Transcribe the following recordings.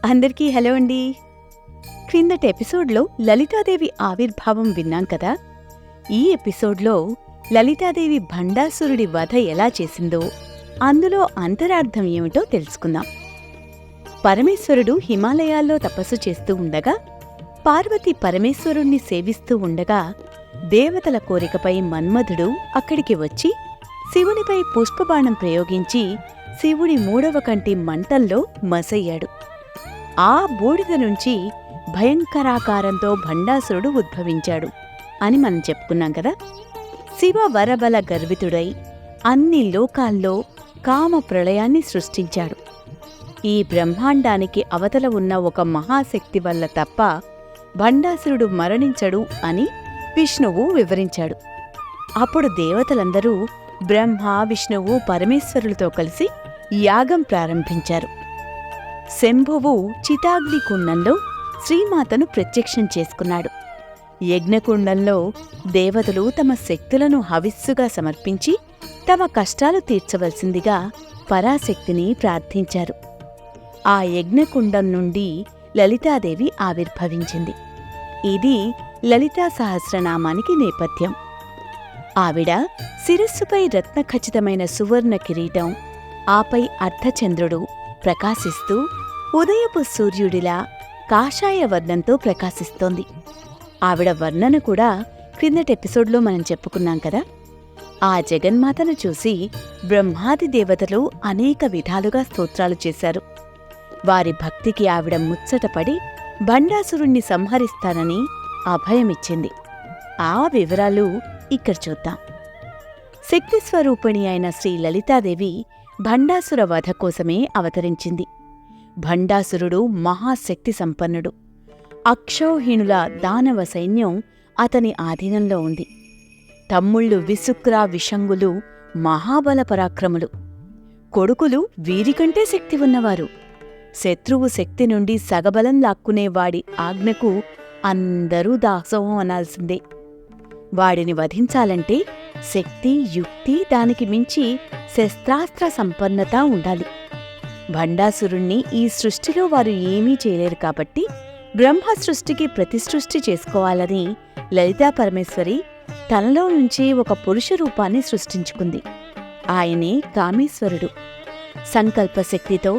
అందరికీ హలో అండి. క్రిందటి ఎపిసోడ్లో లలితాదేవి ఆవిర్భావం విన్నాం కదా. ఈ ఎపిసోడ్లో లలితాదేవి భండాసురుడి వధ ఎలా చేసిందో, అందులో అంతరార్థం ఏమిటో తెలుసుకుందాం. పరమేశ్వరుడు హిమాలయాల్లో తపస్సు చేస్తూ ఉండగా, పార్వతి పరమేశ్వరుణ్ణి సేవిస్తూ ఉండగా, దేవతల కోరికపై మన్మధుడు అక్కడికి వచ్చి శివునిపై పుష్పబాణం ప్రయోగించి శివుడి మూడవ కంటి మంటల్లో మసయ్యాడు. ఆ బూడిద నుంచి భయంకరాకారంతో భండాసురుడు ఉద్భవించాడు అని మనం చెప్పుకున్నాం కదా. శివ వరబల గర్వితుడై అన్ని లోకాల్లో కామ ప్రళయాన్ని సృష్టించాడు. ఈ బ్రహ్మాండానికి అవతల ఉన్న ఒక మహాశక్తి వల్ల తప్ప భండాసురుడు మరణించడు అని విష్ణువు వివరించాడు. అప్పుడు దేవతలందరూ బ్రహ్మ, విష్ణువు, పరమేశ్వరులతో కలిసి యాగం ప్రారంభించారు. శంభువు చితాగ్ని కుండంలో శ్రీమాతను ప్రత్యక్షం చేసుకున్నాడు. యజ్ఞకుండంలో దేవతలు తమ శక్తులను హవిస్సుగా సమర్పించి తమ కష్టాలు తీర్చవలసిందిగా పరాశక్తిని ప్రార్థించారు. ఆ యజ్ఞకుండం నుండి లలితాదేవి ఆవిర్భవించింది. ఇది లలితా సహస్రనామానికి నేపథ్యం. ఆవిడ శిరస్సుపై రత్నఖచితమైన సువర్ణ కిరీటం, ఆపై అర్ధచంద్రుడు ప్రకాశిస్తూ ఉదయపు సూర్యుడిలా కాషాయ వర్ణంతో ప్రకాశిస్తోంది. ఆవిడ వర్ణన కూడా క్రిందటెపిసోడ్లో మనం చెప్పుకున్నాం కదా. ఆ జగన్మాతను చూసి బ్రహ్మాది దేవతలు అనేక విధాలుగా స్తోత్రాలు చేశారు. వారి భక్తికి ఆవిడ ముచ్చటపడి భండాసురుణ్ణి సంహరిస్తానని అభయమిచ్చింది. ఆ వివరాలు ఇక్కడ చూద్దాం. శక్తిస్వరూపిణి అయిన శ్రీ లలితాదేవి భండాసుర వధ కోసమే అవతరించింది. భండాసురుడు మహాశక్తి సంపన్నుడు. అక్షౌహిణుల దానవ సైన్యం అతని ఆధీనంలో ఉంది. తమ్ముళ్ళు విసుక్ర, విషంగులు మహాబల పరాక్రములు. కొడుకులు వీరికంటే శక్తి ఉన్నవారు. శత్రువు శక్తి నుండి సగబలం లాక్కునేవాడి ఆజ్ఞకు అందరూ దాసోహం అనాల్సిందే. వాడిని వధించాలంటే శక్తి, యుక్తి, దానికి మించి శస్త్రాస్త్ర సంపన్నత ఉండాలి. భండాసురుణ్ణి ఈ సృష్టిలో వారు ఏమీ చేయలేరు కాబట్టి బ్రహ్మ సృష్టికి ప్రతిసృష్టి చేసుకోవాలని లలితా పరమేశ్వరి తనలో నుంచి ఒక పురుష రూపాన్ని సృష్టించుకుంది. ఆయనే కామేశ్వరుడు. సంకల్పశక్తితో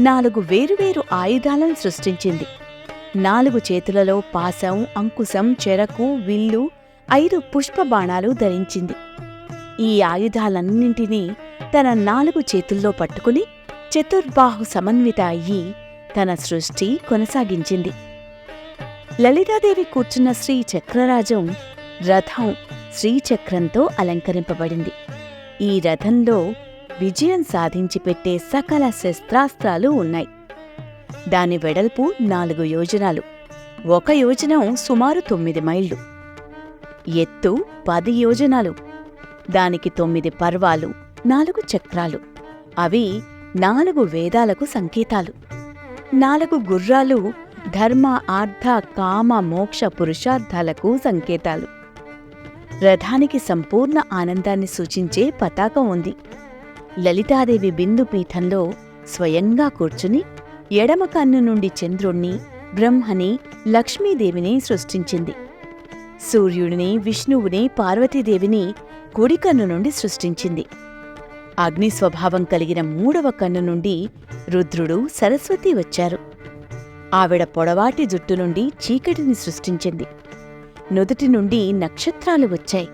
4 వేరువేరు ఆయుధాలను సృష్టించింది. 4 చేతులలో పాశం, అంకుశం, చెరకు, విల్లు, 5 పుష్పబాణాలు ధరించింది. ఈ ఆయుధాలన్నింటినీ తన 4 చేతుల్లో పట్టుకుని చతుర్బాహు సమన్విత అయ్యి తన సృష్టి కొనసాగించింది. లలితాదేవి కూర్చున్న శ్రీచక్రరాజం రథం శ్రీచక్రంతో అలంకరింపబడింది. ఈ రథంలో విజయం సాధించి పెట్టే సకల శస్త్రాస్త్రాలు ఉన్నాయి. దాని వెడల్పు 4 యోజనాలు. 1 యోజనం సుమారు 9 మైళ్ళు. ఎత్తు 10 యోజనాలు. దానికి 9 పర్వాలు, 4 చక్రాలు. అవి 4 వేదాలకు సంకేతాలు. 4 గుర్రాలు ధర్మ, అర్థ, కామ, మోక్ష పురుషార్థాలకు సంకేతాలు. రథానికి సంపూర్ణ ఆనందాన్ని సూచించే పతాకం ఉంది. లలితాదేవి బిందుపీఠంలో స్వయంగా కూర్చుని ఎడమ కన్ను నుండి చంద్రుణ్ణి, బ్రహ్మని, లక్ష్మీదేవిని సృష్టించింది. సూర్యుడిని, విష్ణువుని, పార్వతీదేవిని కుడి కన్ను నుండి సృష్టించింది. అగ్నిస్వభావం కలిగిన 3వ కన్ను నుండి రుద్రుడు, సరస్వతి వచ్చారు. ఆవిడ పొడవాటి జుట్టు నుండి చీకటిని సృష్టించింది. నుదుటి నుండి నక్షత్రాలు వచ్చాయి.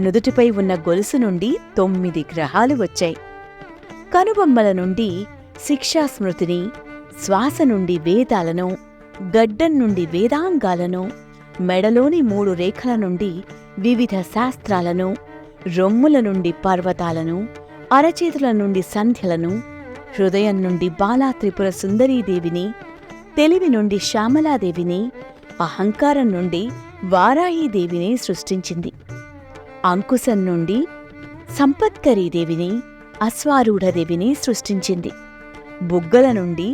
నుదుటిపై ఉన్న గొలుసు నుండి 9 గ్రహాలు వచ్చాయి. కనుబొమ్మల నుండి శిక్షాస్మృతిని, శ్వాస నుండి వేదాలను, గడ్డం నుండి వేదాంగాలను, మెడలోని 3 రేఖల నుండి వివిధ శాస్త్రాలను, రొమ్ముల నుండి పర్వతాలను, అరచేతుల నుండి సంధ్యలను, హృదయం నుండి బాలా త్రిపుర సుందరీదేవిని, తెలివి నుండి శ్యామలాదేవిని, అహంకారం నుండి వారాహీదేవిని సృష్టించింది. అంకుశం నుండి సంపత్కరీదేవిని, అశ్వారూఢదేవిని సృష్టించింది. బుగ్గల నుండి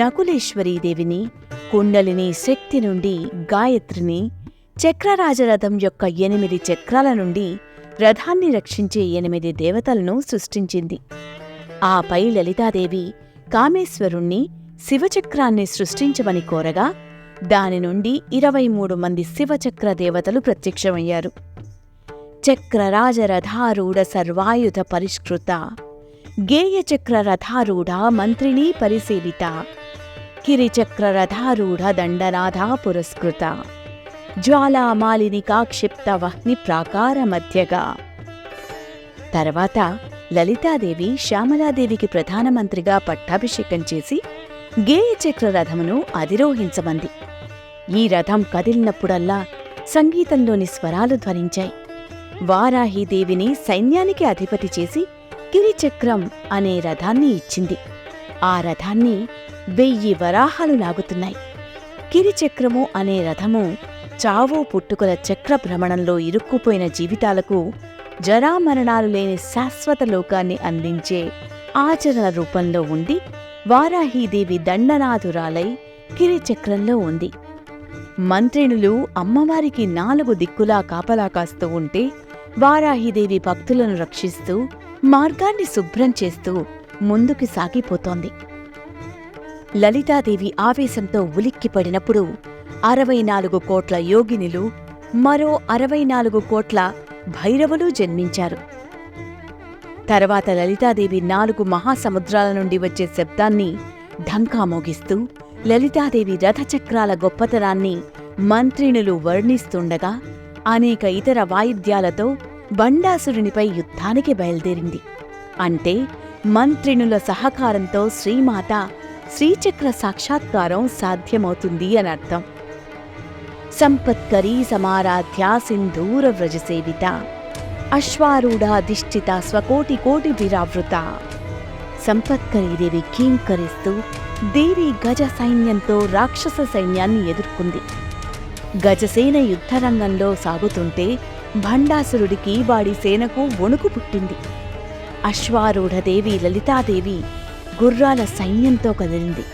నకులేశ్వరీదేవిని, కుండలిని శక్తి నుండి గాయత్రిని, చక్రరాజరథం యొక్క 8 చక్రాల నుండి రథాన్ని రక్షించే 8 దేవతలను సృష్టించింది. ఆపై లలితాదేవి కామేశ్వరుణ్ణి శివచక్రాన్ని సృష్టించమని కోరగా దాని నుండి 23 మంది శివచక్ర దేవతలు ప్రత్యక్షమయ్యారు. చక్రరాజరథారూఢ సర్వాయుధ పరిష్కృత గేయచక్రరథారూఢ మంత్రిణీ పరిసేవిత కిరిచక్రరథారూఢ దండనాథా పురస్కృత జ్వాలామాలినికా క్షిప్త వహ్ని ప్రాకార మధ్యగా. తర్వాత లలితాదేవి శ్యామలాదేవికి ప్రధానమంత్రిగా పట్టాభిషేకం చేసి గేయచక్ర రథమును అధిరోహించమంది. ఈ రథం కదిలినప్పుడల్లా సంగీతంలోని స్వరాలు ధ్వనించాయి. వారాహీదేవిని సైన్యానికి అధిపతి చేసి కిరిచక్రం అనే రథాన్ని ఇచ్చింది. ఆ రథాన్ని 1000 వరాహాలు లాగుతున్నాయి. కిరిచక్రము అనే రథము చావో పుట్టుకల చక్ర భ్రమణంలో ఇరుక్కుపోయిన జీవితాలకు జరామరణాలు లేని శాశ్వత లోకాన్ని అందించే ఆచరణ రూపంలో ఉండి వారాహీదేవి దండనాథురాలై కిరిచక్రంలో ఉంది. మంత్రిణులు అమ్మవారికి 4 దిక్కులా కాపలా కాస్తూ ఉంటే వారాహీదేవి భక్తులను రక్షిస్తూ మార్గాన్ని శుభ్రం చేస్తూ ముందుకు సాగిపోతోంది. లలితాదేవి ఆవేశంతో ఉలిక్కిపడినప్పుడు 64 కోట్ల యోగినులు, మరో 64 కోట్ల భైరవులు జన్మించారు. తర్వాత లలితాదేవి 4 మహాసముద్రాల నుండి వచ్చే శబ్దాన్ని ఢంకా మోగిస్తూ లలితాదేవి రథచక్రాల గొప్పతనాన్ని మంత్రిణులు వర్ణిస్తుండగా అనేక ఇతర వాయిద్యాలతో బండాసురునిపై యుద్ధానికి బయలుదేరింది. అంటే మంత్రిణుల సహకారంతో శ్రీమాత శ్రీచక్ర సాక్షాత్కారం సాధ్యమవుతుంది అనర్థం. సంపత్కరీ సమారాధ్యా సింధూర వ్రజసేవిత అశ్వారూఢాధిష్ఠిత స్వకోటి కోటి విరావృత. సంపత్కరీదేవి కీంకరిస్తూ దేవి గజ సైన్యంతో రాక్షస సైన్యాన్ని ఎదుర్కొంది. గజసేన యుద్ధరంగంలో సాగుతుంటే భండాసురుడికి వాడి సేనకు వణుకు పుట్టింది. అశ్వారూఢదేవి లలితాదేవి గుర్రాల సైన్యంతో కదిలింది.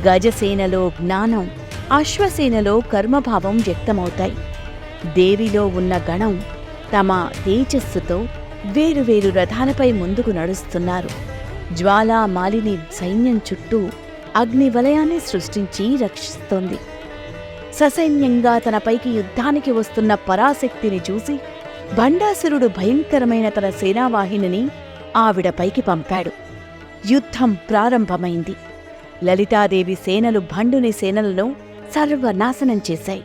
గజసేనలో జ్ఞానం, అశ్వసేనలో కర్మభావం వ్యక్తమవుతాయి. దేవిలో ఉన్న గణం తమ తేజస్సుతో వేరువేరు రథాలపై ముందుకు నడుస్తున్నారు. జ్వాలామాలిని సైన్యం చుట్టూ అగ్నివలయాన్ని సృష్టించి రక్షిస్తోంది. ససైన్యంగా తనపైకి యుద్ధానికి వస్తున్న పరాశక్తిని చూసి భండాసురుడు భయంకరమైన తన సేనావాహినిని ఆవిడపైకి పంపాడు. యుద్ధం ప్రారంభమైంది. లలితాదేవి సేనలు భండుని సేనలను సర్వనాశనం చేశాయి.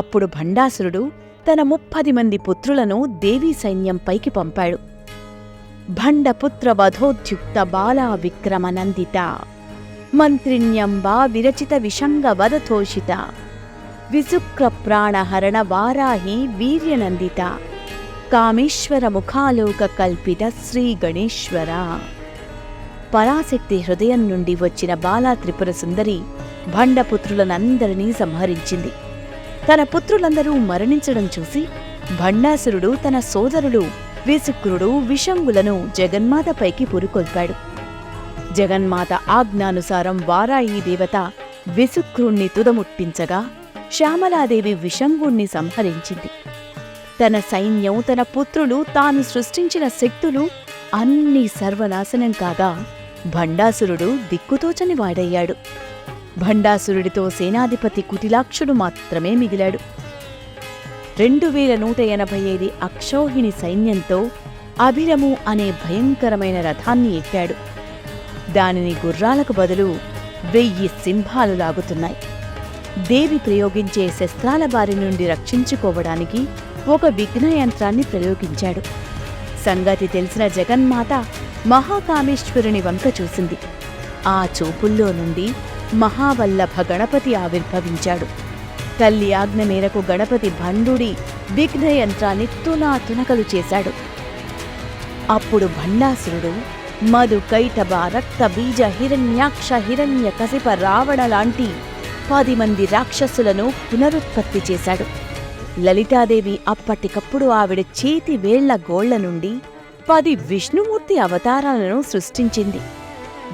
అప్పుడు భండాసురుడు తన 30 మంది పుత్రులను దేవీ సైన్యంపైకి పంపాడు. భండపుత్ర వధోద్యుక్త బాలా విక్రమనందిత మంత్రిణ్యంబా విరచిత విషంగ వదతోషిత విశుక్ర ప్రాణహరణ వారాహి వీర్యనందిత కామేశ్వర ముఖాలోక కల్పిత శ్రీ గణేశ్వర. పరాశక్తి హృదయం నుండి వచ్చిన బాలా త్రిపుర సుందరి భండపుత్రులనందరినీ సంహరించింది. తన పుత్రులందరూ మరణించడం చూసి భండాసురుడు తన సోదరుడు విశుక్రుడు విషంగులను జగన్మాతపైకి పురికొల్పాడు. జగన్మాత ఆజ్ఞానుసారం వారాహీ దేవత విశుక్రుణ్ణి తుదముట్టించగా శ్యామలాదేవి విషంగుణ్ణి సంహరించింది. తన సైన్యం, తన పుత్రులు, తాను సృష్టించిన శక్తులు అన్నీ సర్వనాశనం కాగా భండాసురుడు దిక్కుతోచని వాడయ్యాడు. భండాసురుడితో సేనాధిపతి కుటిలాక్షుడు మాత్రమే మిగిలాడు. 2185 అక్షౌహిణి సైన్యంతో అభిరము అనే భయంకరమైన రథాన్ని ఎక్కాడు. దానిని గుర్రాలకు బదులు 1000 సింహాలు లాగుతున్నాయి. దేవి ప్రయోగించే శస్త్రాల బారి నుండి రక్షించుకోవడానికి ఒక విఘ్నయంత్రాన్ని ప్రయోగించాడు. సంగతి తెలిసిన జగన్మాత మహాకామేశ్వరుని వంక చూసింది. ఆ చూపుల్లో నుండి మహావల్లభ గణపతి ఆవిర్భవించాడు. తల్లి ఆజ్ఞ మేరకు గణపతి భండుడి విఘ్నయంత్రాన్ని తునాతునకలు చేశాడు. అప్పుడు భండాసురుడు మధు కైటభ రక్త బీజ హిరణ్యాక్ష హిరణ్య కసిప రావణ లాంటి 10 మంది రాక్షసులను పునరుత్పత్తి చేశాడు. లలితాదేవి అప్పటికప్పుడు ఆవిడ చేతి వేళ్ల గోళ్ల నుండి 10 విష్ణుమూర్తి అవతారాలను సృష్టించింది.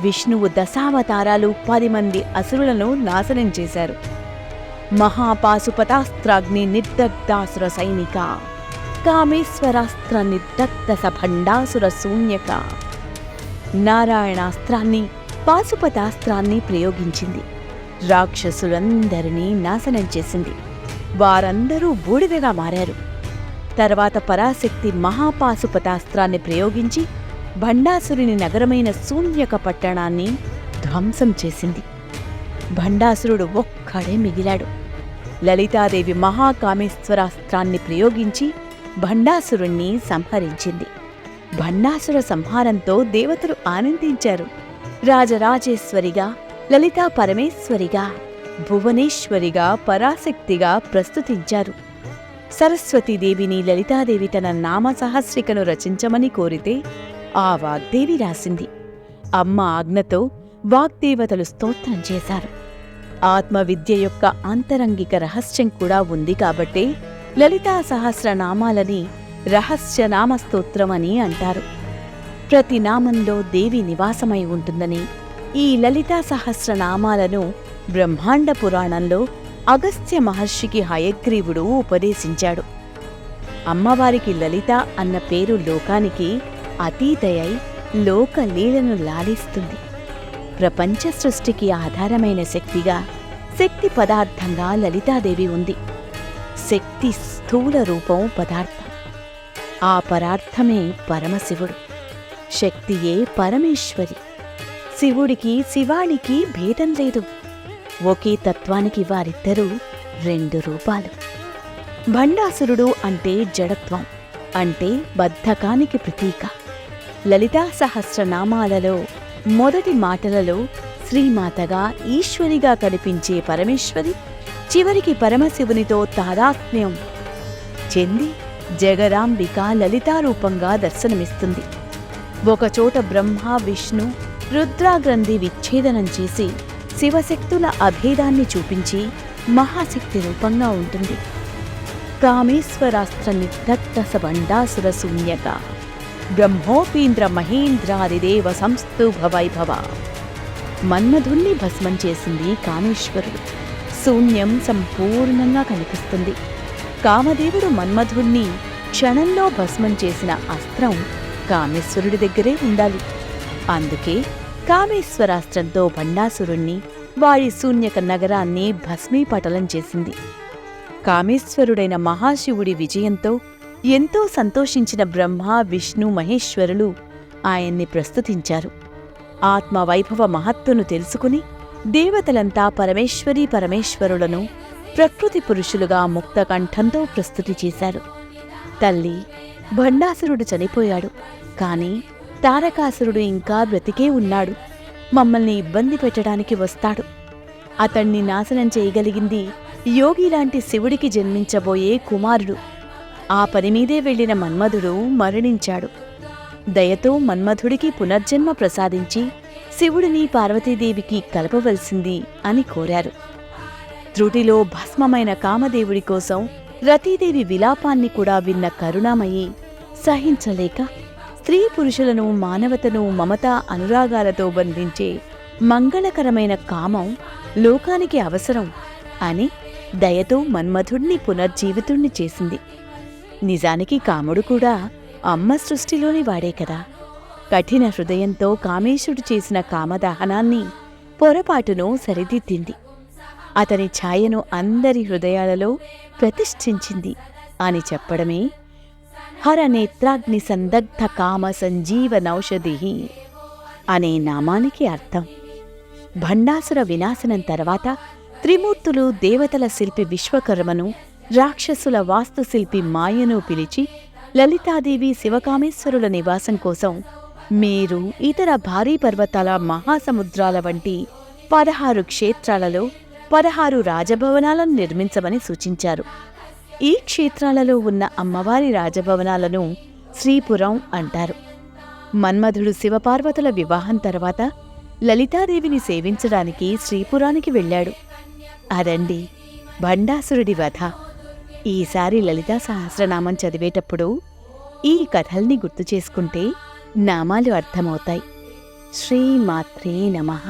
విష్ణువు దశావతారాలు 10 మంది అసురులను నాశనం చేశారు. మహాపాశుపతాస్త్రాగ్ని నిర్దగ్ధాసుర సైనిక కామేశ్వరాస్త్ర నిర్దగ్ధ సభండాసుర శూన్యక. నారాయణాస్త్రాన్ని పాశుపతాస్త్రాన్ని ప్రయోగించింది. రాక్షసులందరినీ నాశనం చేసింది. వారందరూ బూడిదగా మారారు. తర్వాత పరాశక్తి మహాపాశుపతాస్త్రాన్ని ప్రయోగించి భండాసురుని నగరమైన శూన్యక పట్టణాన్ని ధ్వంసం చేసింది. భండాసురుడు ఒక్కడే మిగిలాడు. లలితాదేవి మహాకామేశ్వరాస్త్రాన్ని ప్రయోగించి భండాసురుణ్ణి సంహరించింది. భండాసుర సంహారంతో దేవతలు ఆనందించారు. రాజరాజేశ్వరిగా, లలితా పరమేశ్వరిగా, భువనేశ్వరిగా, పరాశక్తిగా ప్రస్తుతించారు. సరస్వతీదేవిని లలితాదేవి తన నామసహస్రికను రచించమని కోరితే ఆ వాగ్దేవి రాసింది. అమ్మ ఆజ్ఞతో వాగ్దేవతలు స్తోత్రం చేశారు. ఆత్మవిద్య యొక్క ఆంతరంగిక రహస్యం కూడా ఉంది కాబట్టే లలితా సహస్రనామాలని రహస్యనామస్తోత్రమని అంటారు. ప్రతి నామంలో దేవి నివాసమై ఉంటుందని ఈ లలితా సహస్రనామాలను బ్రహ్మాండ పురాణంలో అగస్త్య మహర్షికి హయగ్రీవుడు ఉపదేశించాడు. అమ్మవారికి లలిత అన్న పేరు లోకానికి అతీతయై లోకలీలను లాలిస్తుంది. ప్రపంచ సృష్టికి ఆధారమైన శక్తిగా, శక్తి పదార్థంగా లలితాదేవి ఉంది. శక్తి స్థూల రూపం పదార్థం. ఆ పరార్థమే పరమశివుడు. శక్తియే పరమేశ్వరి. శివుడికి శివానికి భేదం లేదు. ఒకే తత్వానికి వారిద్దరూ రెండు రూపాలు. భండాసురుడు అంటే జడత్వం, అంటే బద్ధకానికి ప్రతీక. లలితా సహస్రనామాలలో మొదటి మాటలలో శ్రీమాతగా, ఈశ్వరిగా కనిపించే పరమేశ్వరి చివరికి పరమశివునితో తాదాత్మ్యం చెంది జగదాంబిక లలితారూపంగా దర్శనమిస్తుంది. ఒకచోట బ్రహ్మ, విష్ణు, రుద్రాగ్రంథి విచ్ఛేదనం చేసి శివశక్తుల అభేదాన్ని చూపించి మహాశక్తి రూపంగా ఉంటుంది. కామేశ్వరాస్త్ర నిర్దత్తస భండాసుర శూన్యక బ్రహ్మోపీంద్ర మహేంద్రాదిదేవ సంస్థుభ వైభవ. మన్మధుణ్ణి భస్మం చేసింది కామేశ్వరుడు. శూన్యం సంపూర్ణంగా కనిపిస్తుంది. కామదేవుడు మన్మధుణ్ణి క్షణంలో భస్మం చేసిన అస్త్రం కామేశ్వరుడి దగ్గరే ఉండాలి. అందుకే కామేశ్వరాస్త్రంతో భండాసురుణ్ణి, వాడి శూన్యక నగరాన్ని భస్మీపటలం చేసింది. కామేశ్వరుడైన మహాశివుడి విజయంతో ఎంతో సంతోషించిన బ్రహ్మ, విష్ణు, మహేశ్వరులు ఆయన్ని ప్రస్తుతించారు. ఆత్మవైభవ మహత్తును తెలుసుకుని దేవతలంతా పరమేశ్వరీ పరమేశ్వరులను ప్రకృతి పురుషులుగా ముక్తకంఠంతో ప్రస్తుతి చేశారు. తల్లి, భండాసురుడు చనిపోయాడు, కాని తారకాసురుడు ఇంకా బ్రతికే ఉన్నాడు. మమ్మల్ని ఇబ్బంది పెట్టడానికి వస్తాడు. అతణ్ణి నాశనం చేయగలిగింది యోగిలాంటి శివుడికి జన్మించబోయే కుమారుడు. ఆ పనిమీదే వెళ్లిన మన్మధుడు మరణించాడు. దయతో మన్మధుడికి పునర్జన్మ ప్రసాదించి శివుడిని పార్వతీదేవికి కలపవలసింది అని కోరారు. త్రుటిలో భస్మమైన కామదేవుడి కోసం రతీదేవి విలాపాన్ని కూడా విన్న కరుణామయి సహించలేక స్త్రీ పురుషులను, మానవతను మమతా అనురాగాలతో బంధించే మంగళకరమైన కామం లోకానికి అవసరం అని దయతో మన్మధుణ్ణి పునర్జీవితుణ్ణి చేసింది. నిజానికి కాముడు కూడా అమ్మ సృష్టిలోని వాడే కదా. కఠిన హృదయంతో కామేశుడు చేసిన కామదహనాన్ని పొరపాటును సరిదిద్దింది. అతని ఛాయను అందరి హృదయాలలో ప్రతిష్ఠించింది అని చెప్పడమే హరనేత్రాగ్ని సందగ్ధ కామ సంజీవనౌషధి అనే నామానికి అర్థం. భండాసుర వినాశనం తర్వాత త్రిమూర్తులు దేవతల శిల్పి విశ్వకర్మను, రాక్షసుల వాస్తుశిల్పి మాయను పిలిచి లలితాదేవి, శివకామేశ్వరుల నివాసం కోసం మేరు, ఇతర భారీ పర్వతాల, మహాసముద్రాల వంటి 16 క్షేత్రాలలో 16 రాజభవనాలను నిర్మించమని సూచించారు. ఈ క్షేత్రాలలో ఉన్న అమ్మవారి రాజభవనాలను శ్రీపురం అంటారు. మన్మధుడు శివపార్వతుల వివాహం తర్వాత లలితాదేవిని సేవించడానికి శ్రీపురానికి వెళ్ళాడు. అదండి భండాసురుడి వధ. ఈసారి లలితా సహస్రనామం చదివేటప్పుడు ఈ కథల్ని గుర్తు చేసుకుంటే నామాలు అర్థమవుతాయి. శ్రీమాత్రే నమః.